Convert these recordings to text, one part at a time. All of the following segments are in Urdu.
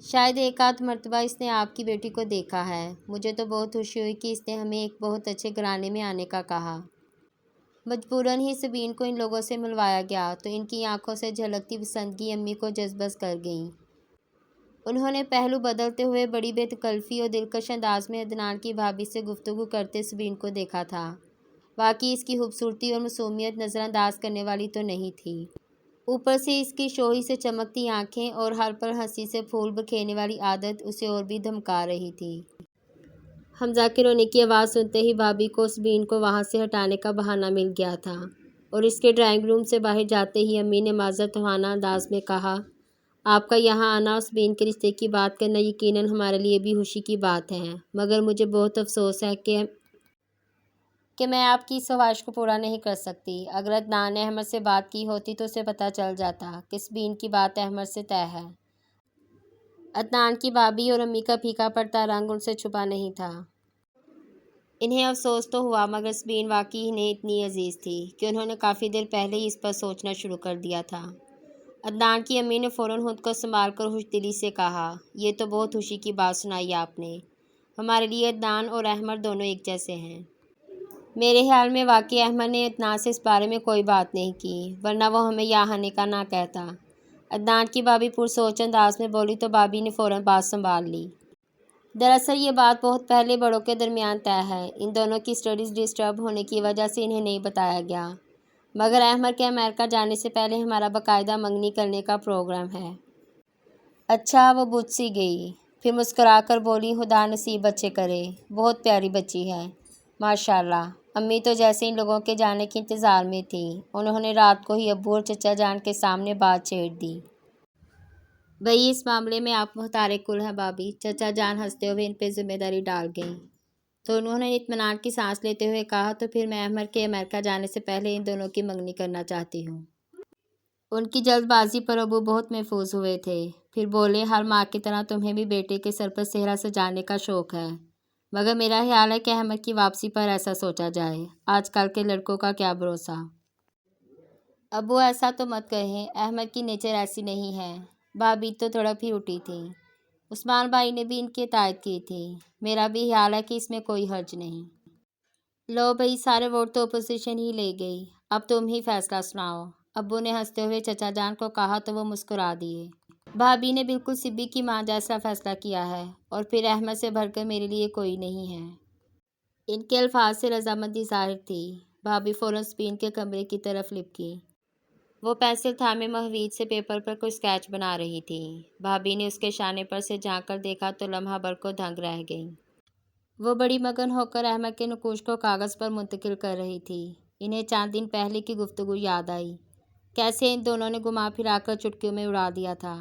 شاید ایک آدھ مرتبہ اس نے آپ کی بیٹی کو دیکھا ہے۔ مجھے تو بہت خوشی ہوئی کہ اس نے ہمیں ایک بہت اچھے گھرانے میں آنے کا کہا۔ مجبوراً ہی سبین کو ان لوگوں سے ملوایا گیا تو ان کی آنکھوں سے جھلکتی پسندگی امی کو جذبس کر گئیں۔ انہوں نے پہلو بدلتے ہوئے بڑی بے تکلفی اور دلکش انداز میں عدنان کی بھابھی سے گفتگو کرتے سبین کو دیکھا تھا۔ واقعی اس کی خوبصورتی اور معصومیت نظر انداز کرنے والی تو نہیں تھی، اوپر سے اس کی شوخی سے چمکتی آنکھیں اور ہر پل ہنسی سے پھول بکھیرنے والی عادت اسے اور بھی دھمکا رہی تھی۔ حمزہ کے رونے کی آواز سنتے ہی بھابھی کو سبین کو وہاں سے ہٹانے کا بہانہ مل گیا تھا، اور اس کے ڈرائنگ روم سے باہر جاتے ہی امی نے معذرت خواہ انداز میں کہا، آپ کا یہاں آنا اور سبین کے رشتے کی بات کرنا یقیناً ہمارے لیے بھی خوشی کی بات ہے، مگر مجھے بہت افسوس ہے کہ میں آپ کی اس خواہش کو پورا نہیں کر سکتی۔ اگر عدنان نے احمد سے بات کی ہوتی تو اسے پتہ چل جاتا کہ سبین کی بات احمد سے طے ہے۔ عدنان کی بھابھی اور امی کا پھیکا پڑتا رنگ ان سے چھپا نہیں تھا۔ انہیں افسوس تو ہوا، مگر سبین واقعی انہیں اتنی عزیز تھی کہ انہوں نے کافی دیر پہلے ہی اس پر سوچنا شروع کر دیا تھا۔ عدنان کی امی نے فوراً خود کو سنبھال کر خوش دلی سے کہا، یہ تو بہت خوشی کی بات سنائی آپ نے۔ ہمارے لیے عدنان اور احمد دونوں ایک جیسے ہیں۔ میرے خیال میں واقعی احمد نے عدنان سے اس بارے میں کوئی بات نہیں کی، ورنہ وہ ہمیں یہاں آنے کا نہ کہتا۔ عدنان کی بھابھی پرسوچ انداز میں بولی تو بھابھی نے فوراً بات سنبھال لی۔ دراصل یہ بات بہت پہلے بڑوں کے درمیان طے ہے، ان دونوں کی اسٹڈیز ڈسٹرب ہونے کی وجہ سے انہیں نہیں بتایا گیا، مگر احمد کے امریکہ جانے سے پہلے ہمارا باقاعدہ منگنی کرنے کا پروگرام ہے۔ اچھا، وہ بجھ سی گئی، پھر مسکرا کر بولی، خدا نصیب بچے کرے، بہت پیاری بچی ہے، ماشاءاللہ۔ امی تو جیسے ان لوگوں کے جانے کے انتظار میں تھیں، انہوں نے رات کو ہی ابو اور چچا جان کے سامنے بات چھیڑ دی۔ بھئی اس معاملے میں آپ مختار کل ہیں بھابھی، چچا جان ہنستے ہوئے ان پہ ذمہ داری ڈال گئیں، تو انہوں نے اطمینان کی سانس لیتے ہوئے کہا، تو پھر میں احمد کے امریکہ جانے سے پہلے ان دونوں کی منگنی کرنا چاہتی ہوں۔ ان کی جلد بازی پر ابو بہت محظوظ ہوئے تھے، پھر بولے، ہر ماں کی طرح تمہیں بھی بیٹے کے سر پر صحرا سجانے کا شوق ہے، مگر میرا خیال ہے کہ احمد کی واپسی پر ایسا سوچا جائے، آج کل کے لڑکوں کا کیا بھروسہ۔ ابو ایسا تو مت کہیں، احمد کی نیچر ایسی نہیں ہے۔ بھابھی تو تڑپ ہی اٹھی تھی۔ عثمان بھائی نے بھی ان کی تائید کی تھی۔ میرا بھی خیال ہے کہ اس میں کوئی حرج نہیں۔ لو بھئی، سارے ووٹ تو اپوزیشن ہی لے گئی، اب تم ہی فیصلہ سناؤ، ابو نے ہنستے ہوئے چچا جان کو کہا تو وہ مسکرا دیے۔ بھابھی نے بالکل سبی کی ماں جیسا فیصلہ کیا ہے، اور پھر احمد سے بڑھ کر میرے لیے کوئی نہیں ہے۔ ان کے الفاظ سے رضامندی ظاہر تھی۔ بھابھی فوراً سبین کے کمرے کی طرف لپکی۔ وہ پینسل تھامے محویج سے پیپر پر کوئی اسکیچ بنا رہی تھی۔ بھابھی نے اس کے شانے پر سے جھانک کر دیکھا تو لمحہ بھر کو دنگ رہ گئیں۔ وہ بڑی مگن ہو کر احمد کے نقوش کو کاغذ پر منتقل کر رہی تھی۔ انہیں چند دن پہلے کی گفتگو یاد آئی، کیسے ان دونوں نے گھما پھرا کر چٹکیوں میں اڑا دیا تھا،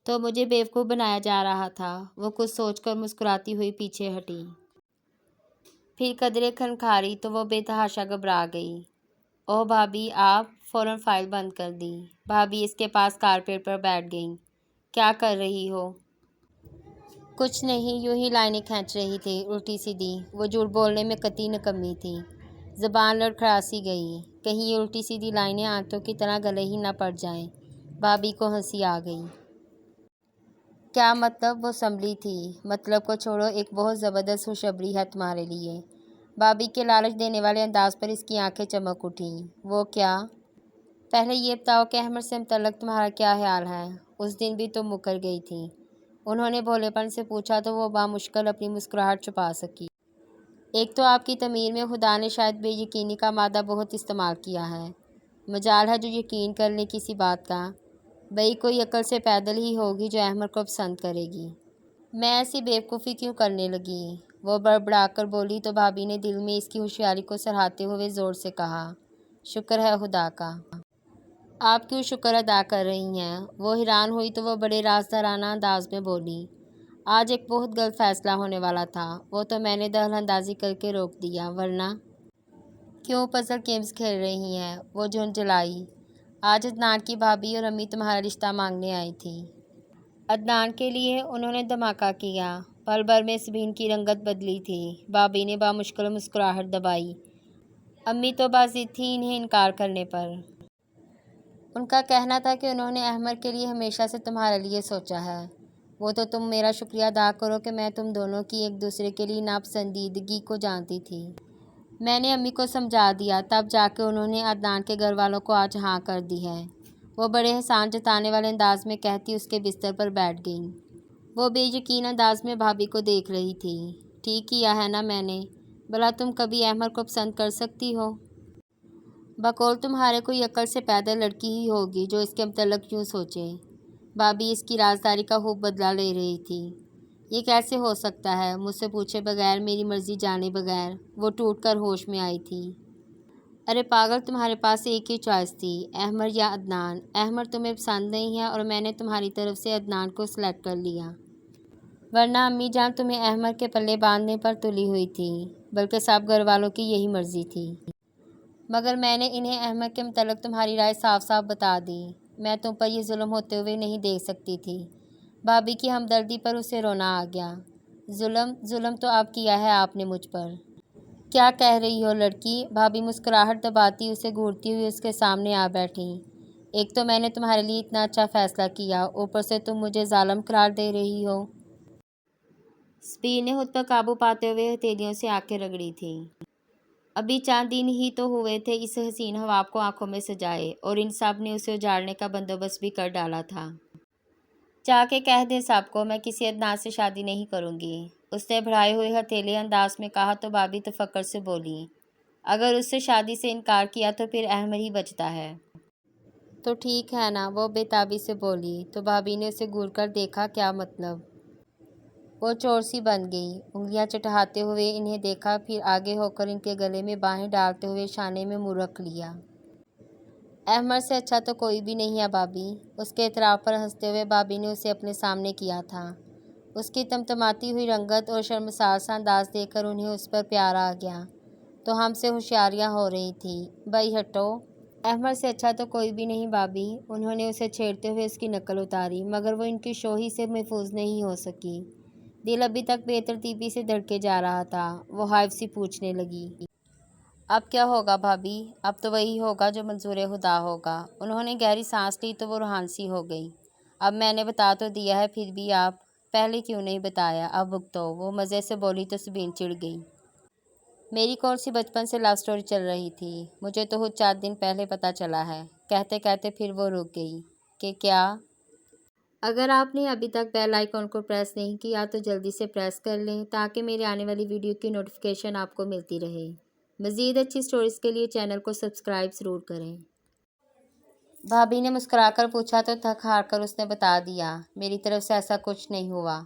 تو مجھے بیوقوف بنایا جا رہا تھا۔ وہ کچھ سوچ کر مسکراتی ہوئی پیچھے ہٹی، پھر قدرے کھنکھاری تو وہ بے تحاشا گھبرا گئی۔ اوہ بھابھی، آپ! فوراً فائل بند کر دی۔ بھابھی اس کے پاس کارپیٹ پر بیٹھ گئیں۔ کیا کر رہی ہو؟ کچھ نہیں، یوں ہی لائنیں کھینچ رہی تھی، الٹی سیدھی۔ وہ جھوٹ بولنے میں قطعی نکمی تھی، زبان لڑکھڑا سی گئی، کہیں یہ الٹی سیدھی لائنیں آنتوں کی طرح گلے ہی نہ پڑ جائیں۔ بھابھی کو ہنسی آ گئی۔ کیا مطلب؟ وہ سنبھلی تھی۔ مطلب کو چھوڑو، ایک بہت زبردست خوشخبری ہے تمہارے لیے۔ بھابھی کے لالچ دینے والے انداز پر اس کی آنکھیں چمک اٹھیں۔ وہ کیا؟ پہلے یہ بتاؤ کہ احمد سے متعلق تمہارا کیا خیال ہے؟ اس دن بھی تم مکر گئی تھی، انہوں نے بھولے پن سے پوچھا تو وہ بامشکل اپنی مسکراہٹ چھپا سکی۔ ایک تو آپ کی تعمیر میں خدا نے شاید بے یقینی کا مادہ بہت استعمال کیا ہے، مجال ہے جو یقین کر لیں کسی بات کا۔ بھئی کوئی عقل سے پیدل ہی ہوگی جو احمد کو پسند کرے گی۔ میں ایسی بیوقوفی کیوں کرنے لگی؟ وہ بڑبڑا کر بولی تو بھابھی نے دل میں اس کی ہوشیاری کو سراہتے ہوئے زور سے کہا، شکر ہے خدا کا۔ آپ کیوں شکر ادا کر رہی ہیں؟ وہ حیران ہوئی تو وہ بڑے رازدارانہ انداز میں بولی، آج ایک بہت غلط فیصلہ ہونے والا تھا، وہ تو میں نے دخل اندازی کر کے روک دیا، ورنہ۔ کیوں پزل گیمز کھیل رہی ہیں؟ وہ جھنجھلائی۔ آج عدنان کی بھابھی اور امی تمہارا رشتہ مانگنے آئی تھیں۔ عدنان کے لیے؟ انہوں نے دھماکہ کیا۔ پل بھر میں سبین کی رنگت بدلی تھی۔ بھابھی نے بامشکل مسکراہٹ دبائی۔ امی تو باضد تھیں انہیں انکار کرنے پر۔ ان کا کہنا تھا کہ انہوں نے احمد کے لیے ہمیشہ سے تمہارے لیے سوچا ہے، وہ تو تم میرا شکریہ ادا کرو کہ میں تم دونوں کی ایک دوسرے کے لیے ناپسندیدگی کو جانتی تھی۔ میں نے امی کو سمجھا دیا، تب جا کے انہوں نے عدنان کے گھر والوں کو آج ہاں کر دی ہے، وہ بڑے احسان جتانے والے انداز میں کہتی اس کے بستر پر بیٹھ گئیں۔ وہ بے یقین انداز میں بھابھی کو دیکھ رہی تھی۔ ٹھیک کیا ہے نا میں نے، بھلا تم کبھی احمد کو پسند کر سکتی ہو؟ بقول تمہارے کوئی عقل سے پیدا لڑکی ہی ہوگی جو اس کے متعلق یوں سوچے۔ بھابھی اس کی رازداری کا خوب بدلہ لے رہی تھی۔ یہ کیسے ہو سکتا ہے؟ مجھ سے پوچھے بغیر، میری مرضی جانے بغیر وہ ٹوٹ کر ہوش میں آئی تھی۔ ارے پاگل، تمہارے پاس ایک ہی چوائس تھی، احمد یا عدنان۔ احمد تمہیں پسند نہیں ہے اور میں نے تمہاری طرف سے عدنان کو سلیکٹ کر لیا، ورنہ امی جان تمہیں احمد کے پلے باندھنے پر تلی ہوئی تھی، بلکہ سب گھر والوں کی یہی مرضی تھی۔ مگر میں نے انہیں احمد کے متعلق تمہاری رائے صاف صاف بتا دی۔ میں تم پر یہ ظلم ہوتے ہوئے نہیں دیکھ سکتی تھی۔ بھابھی کی ہمدردی پر اسے رونا آ گیا۔ ظلم تو اب کیا ہے آپ نے مجھ پر۔ کیا کہہ رہی ہو لڑکی؟ بھابھی مسکراہٹ دباتی اسے گھورتی ہوئی اس کے سامنے آ بیٹھیں۔ ایک تو میں نے تمہارے لیے اتنا اچھا فیصلہ کیا، اوپر سے تم مجھے ظالم قرار دے رہی ہو۔ سبیر نے خود پر قابو پاتے ہوئے ہتھیلیوں سے آنکھیں رگڑی تھیں۔ ابھی چند دن ہی تو ہوئے تھے اس حسین خواب کو آنکھوں میں سجائے، اور ان سب نے اسے اجاڑنے کا بندوبست بھی کر ڈالا تھا۔ جا کے کہہ دیں سب کو، میں کسی عدنان سے شادی نہیں کروں گی، اس نے بڑھائے ہوئے ہتھیلے انداز میں کہا تو بھابھی تفکر سے بولی، اگر اس سے شادی سے انکار کیا تو پھر احمد ہی بچتا ہے تو ٹھیک ہے نا؟ وہ بے تابی سے بولی تو بھابھی نے اسے گھور کر دیکھا، کیا مطلب؟ وہ چور سی بن گئی، انگلیاں چٹاتے ہوئے انہیں دیکھا، پھر آگے ہو کر ان کے گلے میں باہیں ڈالتے ہوئے شانے میں منہ رکھ لیا۔ احمد سے اچھا تو کوئی بھی نہیں ہے بھابھی۔ اس کے اعتراف پر ہنستے ہوئے بھابھی نے اسے اپنے سامنے کیا تھا۔ اس کی تمتماتی ہوئی رنگت اور شرمسار سا انداز دیکھ کر انہیں اس پر پیار آ گیا، تو ہم سے ہوشیاریاں ہو رہی تھیں۔ بھائی ہٹو۔ احمد سے اچھا تو کوئی بھی نہیں بھابھی۔ انہوں نے اسے چھیڑتے ہوئے اس کی نقل اتاری، مگر وہ ان کی شوخی سے محفوظ نہیں ہو سکی۔ دل ابھی تک بے ترتیبی سے دھڑکے جا رہا تھا۔ وہ خائف سی پوچھنے لگی، اب کیا ہوگا بھابھی؟ اب تو وہی ہوگا جو منظور خدا ہوگا۔ انہوں نے گہری سانس لی تو وہ روحان سی ہو گئی۔ اب میں نے بتا تو دیا ہے، پھر بھی آپ پہلے کیوں نہیں بتایا؟ اب بھگتو۔ وہ مزے سے بولی تو سبین چڑ گئی۔ میری کون سی بچپن سے لو سٹوری چل رہی تھی؟ مجھے تو خود 4 دن پہلے پتہ چلا ہے۔ کہتے کہتے پھر وہ رک گئی کہ کیا؟ اگر آپ نے ابھی تک بیل آئیکن کو پریس نہیں کیا تو جلدی سے پریس کر لیں تاکہ میرے آنے والی ویڈیو کی نوٹیفیکیشن آپ کو ملتی رہے۔ مزید اچھی سٹوریز کے لیے چینل کو سبسکرائب ضرور کریں۔ بھابھی نے مسکرا کر پوچھا تو تھک ہار کر اس نے بتا دیا، میری طرف سے ایسا کچھ نہیں ہوا،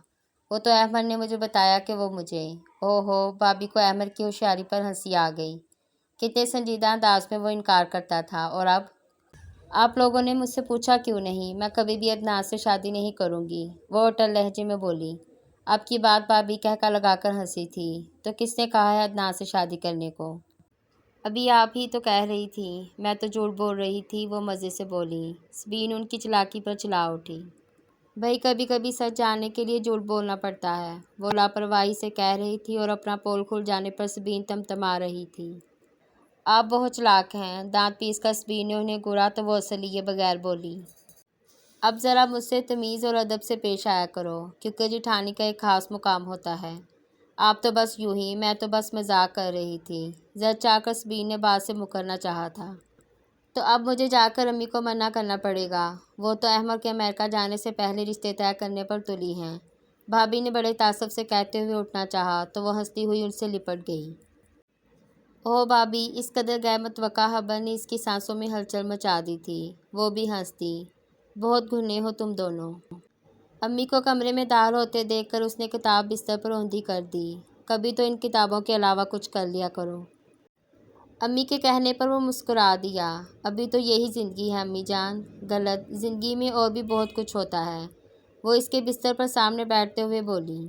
وہ تو احمد نے مجھے بتایا کہ وہ مجھے… او ہو، بھابھی کو احمد کی ہوشیاری پر ہنسی آ گئی۔ کتنے سنجیدہ انداز میں وہ انکار کرتا تھا، اور اب آپ لوگوں نے مجھ سے پوچھا کیوں نہیں؟ میں کبھی بھی عدنان سے شادی نہیں کروں گی، وہ اٹل لہجے میں بولی۔ اب کی بات بھابھی کہکا لگا کر ہنسی تھی۔ تو کس نے کہا ہے عدنان سے شادی کرنے کو؟ ابھی آپ ہی تو کہہ رہی تھی۔ میں تو جھوٹ بول رہی تھی، وہ مزے سے بولی۔ سبین ان کی چالاکی پر چلا اٹھی۔ بھائی کبھی کبھی سچ جاننے کے لیے جھوٹ بولنا پڑتا ہے، وہ لاپرواہی سے کہہ رہی تھی، اور اپنا پول کھل جانے پر سبین تمتما رہی تھی۔ آپ بہت چالاک ہیں، دانت پیس کر سبین نے انہیں گھورا تو وہ اسے لیے بغیر بولی، اب ذرا مجھ سے تمیز اور ادب سے پیش آیا کرو، کیونکہ جیٹھانی کا ایک خاص مقام ہوتا ہے۔ آپ تو بس یوں ہی… میں تو بس مذاق کر رہی تھی۔ زد چاہ کر سبین نے بات سے مکرنا چاہا تھا۔ تو اب مجھے جا کر امی کو منع کرنا پڑے گا، وہ تو احمد کے امریکہ جانے سے پہلے رشتے طے کرنے پر تلی ہیں۔ بھابھی نے بڑے تعصب سے کہتے ہوئے اٹھنا چاہا تو وہ ہنستی ہوئی ان سے لپٹ گئی۔ اوہ بھابھی، اس قدر غیر متوقع خبر نے اس کی سانسوں میں ہلچل مچا دی تھی۔ وہ بھی ہنس دی۔ بہت گھنے ہو تم دونوں۔ امی کو کمرے میں داخل ہوتے دیکھ کر اس نے کتاب بستر پر اوندھی کر دی۔ کبھی تو ان کتابوں کے علاوہ کچھ کر لیا کرو۔ امی کے کہنے پر وہ مسکرا دیا۔ ابھی تو یہی زندگی ہے امی جان۔ غلط، زندگی میں اور بھی بہت کچھ ہوتا ہے، وہ اس کے بستر پر سامنے بیٹھتے ہوئے بولی۔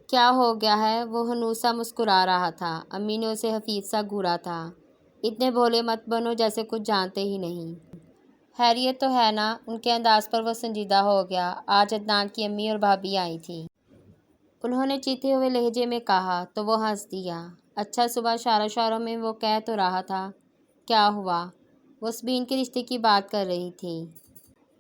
کیا ہو گیا ہے؟ وہ ہنوز سا مسکرا رہا تھا۔ امی نے اسے حفیظ سا گھورا تھا۔ اتنے بھولے مت بنو جیسے کچھ جانتے ہی نہیں۔ خیریت تو ہے نا؟ ان کے انداز پر وہ سنجیدہ ہو گیا۔ آج عدنان کی امی اور بھابھی آئی تھیں۔ انہوں نے چیتے ہوئے لہجے میں کہا تو وہ ہنس دیا۔ اچھا، صبح اشاروں میں وہ کہہ تو رہا تھا، کیا ہوا؟ وہ سبین کے رشتے کی بات کر رہی تھی۔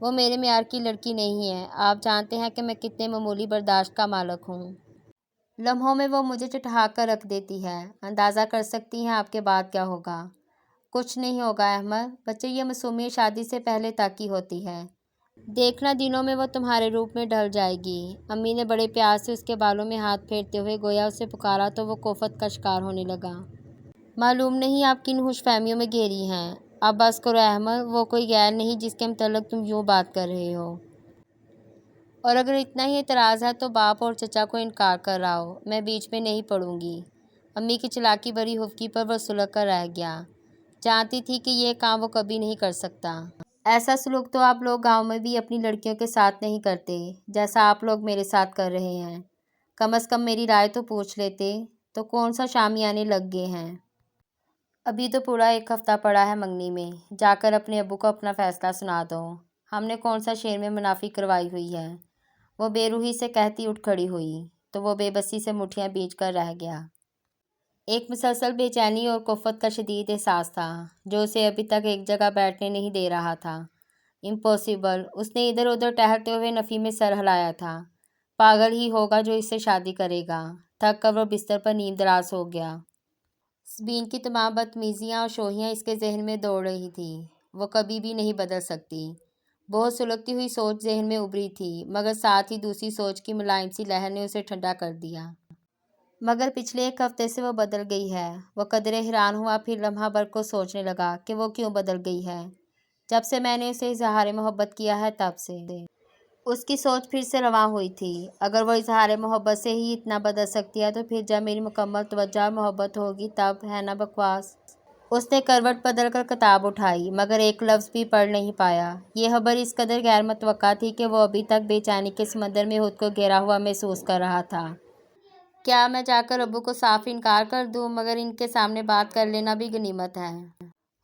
وہ میرے معیار کی لڑکی نہیں ہے۔ آپ جانتے ہیں کہ میں کتنے معمولی برداشت کا مالک ہوں۔ لمحوں میں وہ مجھے چٹھا کر رکھ دیتی ہے۔ اندازہ کر سکتی ہیں آپ کے بعد کیا ہوگا؟ کچھ نہیں ہوگا احمد، بچے یہ معصومیت شادی سے پہلے تک ہی ہوتی ہے۔ دیکھنا دنوں میں وہ تمہارے روپ میں ڈھل جائے گی۔ امی نے بڑے پیار سے اس کے بالوں میں ہاتھ پھیرتے ہوئے گویا اسے پکارا تو وہ کوفت کا شکار ہونے لگا۔ معلوم نہیں آپ کن خوش فہمیوں میں گھیری ہیں۔ اب بس کرو احمد، وہ کوئی غیر نہیں جس کے متعلق تم یوں بات کر رہے ہو۔ اور اگر اتنا ہی اعتراض ہے تو باپ اور چچا کو انکار کر رہا ہو، میں بیچ میں نہیں پڑوں گی۔ امی کی چلاکی بھری حفکی پر وہ سلگ کر رہ گیا۔ جانتی تھی کہ یہ کام وہ کبھی نہیں کر سکتا۔ ایسا سلوک تو آپ لوگ گاؤں میں بھی اپنی لڑکیوں کے ساتھ نہیں کرتے جیسا آپ لوگ میرے ساتھ کر رہے ہیں۔ کم از کم میری رائے تو پوچھ لیتے۔ تو کون سا شامیانے لگ گئے ہیں؟ ابھی تو پورا 1 ہفتہ پڑا ہے منگنی میں، جا کر اپنے ابو کو اپنا فیصلہ سنا دو۔ ہم نے کون سا شعر میں منافی کروائی ہوئی ہے؟ وہ بے روحی سے کہتی اٹھ کھڑی ہوئی تو وہ بے بسی سے مٹھیاں بیچ کر رہ گیا۔ ایک مسلسل بے چینی اور کوفت کا شدید احساس تھا جو اسے ابھی تک ایک جگہ بیٹھنے نہیں دے رہا تھا۔ امپاسبل، اس نے ادھر ادھر ٹہلتے ہوئے نفی میں سر ہلایا تھا۔ پاگل ہی ہوگا جو اس سے شادی کرے گا۔ تھک کر وہ بستر پر نیم دراز ہو گیا۔ سبین کی تمام بدتمیزیاں اور شوخیاں اس کے ذہن میں دوڑ رہی تھیں۔ وہ کبھی بھی نہیں بدل سکتی۔ بہت سلگتی ہوئی سوچ ذہن میں ابھری تھی، مگر ساتھ ہی دوسری سوچ کی ملائم سی لہر نے اسے ٹھنڈا کر دیا۔ مگر پچھلے 1 ہفتے سے وہ بدل گئی ہے۔ وہ قدرے حیران ہوا، پھر لمحہ بھر کو سوچنے لگا کہ وہ کیوں بدل گئی ہے۔ جب سے میں نے اسے اظہار محبت کیا ہے تب سے۔ اس کی سوچ پھر سے رواں ہوئی تھی۔ اگر وہ اظہار محبت سے ہی اتنا بدل سکتی ہے تو پھر جب میری مکمل توجہ اور محبت ہوگی تب، ہے نا بکواس۔ اس نے کروٹ بدل کر کتاب اٹھائی مگر ایک لفظ بھی پڑھ نہیں پایا۔ یہ خبر اس قدر غیر متوقع تھی کہ وہ ابھی تک بے چینی کے سمندر میں خود کو گھیرا ہوا محسوس کر رہا تھا۔ کیا میں جا کر ابو کو صاف انکار کر دوں؟ مگر ان کے سامنے بات کر لینا بھی غنیمت ہے۔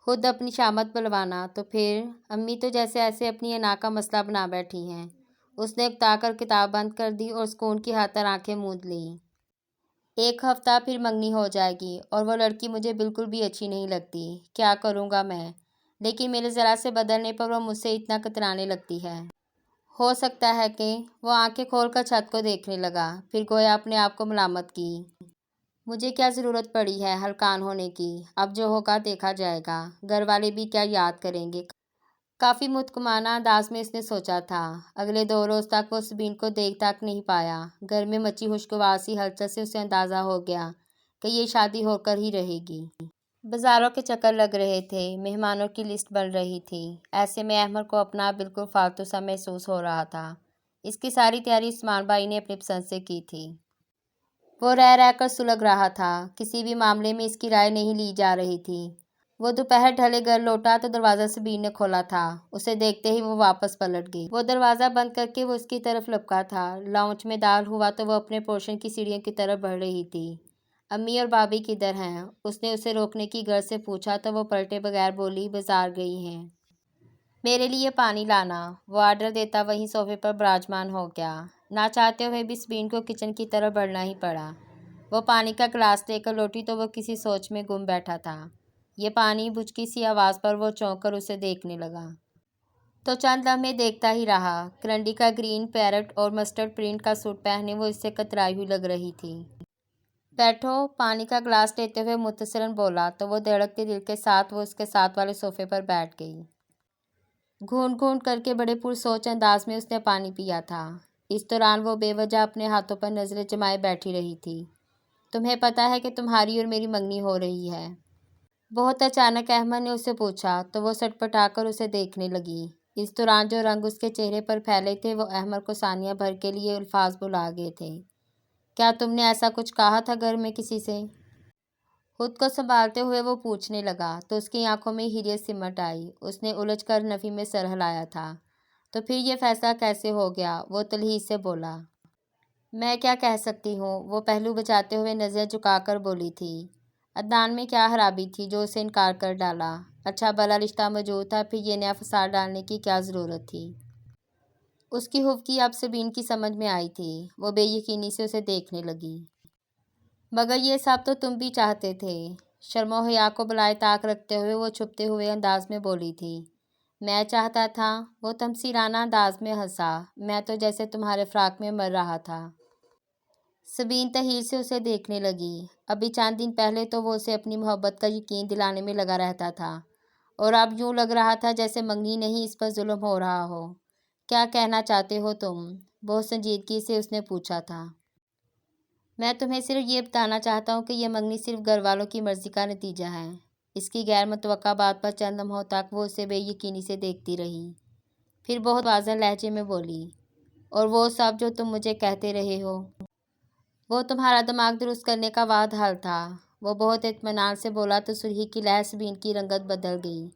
خود اپنی شامت بلوانا تو پھر؟ امی تو جیسے ایسے اپنی انا کا مسئلہ بنا بیٹھی ہیں۔ اس نے اکتا کر کتاب بند کر دی اور سکون کی خاطر آنکھیں موند لیں۔ 1 ہفتہ پھر منگنی ہو جائے گی اور وہ لڑکی مجھے بالکل بھی اچھی نہیں لگتی۔ کیا کروں گا میں؟ لیکن میرے ذرا سے بدلنے پر وہ مجھ سے اتنا کترانے لگتی ہے۔ ہو سکتا ہے کہ وہ آنکھیں کھول کر چھت کو دیکھنے لگا، پھر گویا اپنے آپ کو ملامت کی۔ مجھے کیا ضرورت پڑی ہے ہلکان ہونے کی؟ اب جو ہوگا دیکھا جائے گا۔ گھر والے بھی کیا یاد کریں گے؟ کافی متکمانہ انداز میں اس نے سوچا تھا۔ اگلے 2 روز تک وہ سبین کو دیکھ تک نہیں پایا۔ گھر میں مچی خوشگوار سی ہلچل سے اسے اندازہ ہو گیا کہ یہ شادی ہو کر ہی رہے گی۔ بازاروں کے چکر لگ رہے تھے، مہمانوں کی لسٹ بن رہی تھی۔ ایسے میں احمد کو اپنا آپ بالکل فالتو سا محسوس ہو رہا تھا۔ اس کی ساری تیاری عثمان بھائی نے اپنی پسند سے کی تھی۔ وہ رہ رہ کر سلگ رہا تھا۔ کسی بھی معاملے میں اس کی رائے نہیں لی جا رہی تھی۔ وہ دوپہر ڈھلے گھر لوٹا تو دروازہ سبین نے کھولا تھا۔ اسے دیکھتے ہی وہ واپس پلٹ گئی۔ وہ دروازہ بند کر کے وہ اس کی طرف لپکا تھا۔ لاؤنج میں داخل ہوا تو وہ اپنے پورشن کی سیڑھیوں کی طرف بڑھ رہی تھی۔ امی اور بھابھی کدھر ہیں؟ اس نے اسے روکنے کی غرض سے پوچھا تو وہ پلٹے بغیر بولی، بازار گئی ہیں۔ میرے لیے پانی لانا۔ وہ آرڈر دیتا وہیں صوفے پر براجمان ہو گیا۔ نہ چاہتے ہوئے بھی سبین کو کچن کی طرف بڑھنا ہی پڑا۔ وہ پانی کا گلاس لے کر لوٹی تو وہ کسی سوچ میں گم بیٹھا تھا۔ یہ پانی، بجکی سی آواز پر وہ چونک کر اسے دیکھنے لگا۔ تو چند لمحے دیکھتا ہی رہا۔ کرنڈی کا گرین پیرٹ اور مسٹرڈ پرنٹ کا سوٹ پہنے وہ اس سے کترائی ہوئی لگ رہی تھی۔ بیٹھو۔ پانی کا گلاس لیتے ہوئے متصلاً بولا تو وہ دھڑکتے دل کے ساتھ وہ اس کے ساتھ والے صوفے پر بیٹھ گئی۔ گھونٹ گھونٹ کر کے بڑے پرسوچ انداز میں اس نے پانی پیا تھا۔ اس دوران وہ بے وجہ اپنے ہاتھوں پر نظریں جمائے بیٹھی رہی تھی۔ تمہیں پتہ ہے کہ تمہاری اور میری منگنی ہو رہی ہے؟ بہت اچانک احمد نے اسے پوچھا تو وہ سٹپٹا کر اسے دیکھنے لگی۔ اس دوران جو رنگ اس کے چہرے پر پھیلے تھے وہ احمد کو ثانیہ بھر کے لیے الفاظ بھلا گئے تھے۔ کیا تم نے ایسا کچھ کہا تھا گھر میں کسی سے؟ خود کو سنبھالتے ہوئے وہ پوچھنے لگا تو اس کی آنکھوں میں حیرت سمٹ آئی۔ اس نے الجھ کر نفی میں سر ہلایا تھا۔ تو پھر یہ فیصلہ کیسے ہو گیا؟ وہ تلخی سے بولا۔ میں کیا کہہ سکتی ہوں؟ وہ پہلو بچاتے ہوئے نظر جھکا کر بولی تھی۔ عدنان میں کیا خرابی تھی جو اسے انکار کر ڈالا؟ اچھا بھلا رشتہ موجود تھا، پھر یہ نیا فساد ڈالنے کی کیا ضرورت تھی؟ اس کی خفگی اب سبین کی سمجھ میں آئی تھی۔ وہ بے یقینی سے اسے دیکھنے لگی۔ مگر یہ سب تو تم بھی چاہتے تھے۔ شرم و حیا کو بالائے طاق رکھتے ہوئے وہ چھپتے ہوئے انداز میں بولی تھی۔ میں چاہتا تھا۔ وہ تمثیلانہ انداز میں ہنسا۔ میں تو جیسے تمہارے فراق میں مر رہا تھا۔ سبین تحیر سے اسے دیکھنے لگی۔ ابھی چند دن پہلے تو وہ اسے اپنی محبت کا یقین دلانے میں لگا رہتا تھا، اور اب یوں لگ رہا تھا جیسے منگنی نہیں اس پر ظلم ہو رہا ہو۔ کیا کہنا چاہتے ہو تم؟ بہت سنجیدگی سے اس نے پوچھا تھا۔ میں تمہیں صرف یہ بتانا چاہتا ہوں کہ یہ منگنی صرف گھر والوں کی مرضی کا نتیجہ ہے۔ اس کی غیر متوقع بات پر چند لمحوں تک وہ اسے بے یقینی سے دیکھتی رہی، پھر بہت واضح لہجے میں بولی، اور وہ سب جو تم مجھے کہتے رہے ہو، وہ تمہارا دماغ درست کرنے کا واحد حل تھا۔ وہ بہت اطمینان سے بولا تو سرخی کی لہر سبین کی رنگت بدل گئی،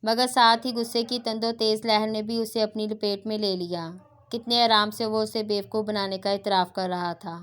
مگر ساتھ ہی غصے کی تند و تیز لہر نے بھی اسے اپنی لپیٹ میں لے لیا۔ کتنے آرام سے وہ اسے بیوقوف بنانے کا اعتراف کر رہا تھا۔